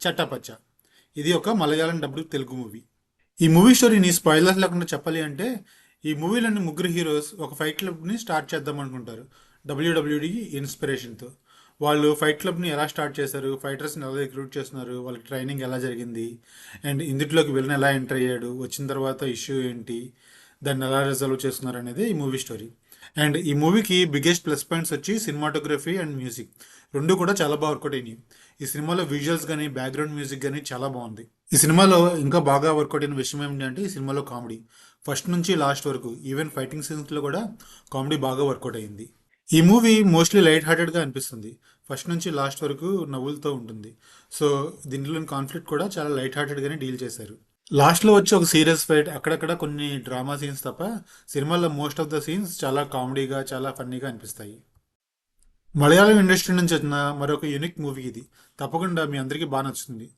చట్టపచ్చ. ఇది ఒక Malayalam dubbed Telugu movie. ఈ మూవీ స్టోరీని స్పాయిలర్స్ లేకుండా చెప్పాలి అంటే, ఈ మూవీలోని ముగ్గురు హీరోస్ ఒక ఫైట్ క్లబ్ని స్టార్ట్ చేద్దాం అనుకుంటారు, డబ్ల్యూడబ్ల్యూడి ఇన్స్పిరేషన్తో. వాళ్ళు ఫైట్ క్లబ్ని ఎలా స్టార్ట్ చేశారు, ఫైటర్స్ని ఎలా రిక్రూట్ చేస్తున్నారు, వాళ్ళకి ట్రైనింగ్ ఎలా జరిగింది, అండ్ ఇందులోకి విలన్ ఎలా ఎంటర్ అయ్యాడు, వచ్చిన తర్వాత ఇష్యూ ఏంటి, దాన్ని ఎలా రిజాల్వ్ చేస్తున్నారు అనేది ఈ మూవీ స్టోరీ. అండ్ ఈ మూవీకి బిగ్గెస్ట్ ప్లస్ పాయింట్స్ వచ్చి సినిమాటోగ్రఫీ అండ్ మ్యూజిక్, రెండు కూడా చాలా బాగా వర్కౌట్ అయినాయి. ఈ సినిమాలో విజువల్స్ కానీ బ్యాక్గ్రౌండ్ మ్యూజిక్ కానీ చాలా బాగుంది. ఈ సినిమాలో ఇంకా బాగా వర్కౌట్ అయిన విషయం ఏమిటంటే, ఈ సినిమాలో కామెడీ ఫస్ట్ నుంచి లాస్ట్ వరకు, ఈవెన్ ఫైటింగ్ సీన్స్లో కూడా కామెడీ బాగా వర్కౌట్ అయింది. ఈ మూవీ మోస్ట్లీ లైట్ హార్టెడ్గా అనిపిస్తుంది, ఫస్ట్ నుంచి లాస్ట్ వరకు నవ్వులతో ఉంటుంది. సో దీంట్లోని కాన్ఫ్లిక్ట్ కూడా చాలా లైట్ హార్టెడ్గానే డీల్ చేశారు. లాస్ట్లో వచ్చి ఒక సీరియస్ ఫైట్, అక్కడక్కడ కొన్ని డ్రామా సీన్స్ తప్ప సినిమాలో మోస్ట్ ఆఫ్ ద సీన్స్ చాలా కామెడీగా చాలా ఫన్నీగా అనిపిస్తాయి. మలయాళం ఇండస్ట్రీ నుంచి వచ్చిన మరొక యూనిక్ మూవీ ఇది, తప్పకుండా మీ అందరికీ బాగా నచ్చుతుంది.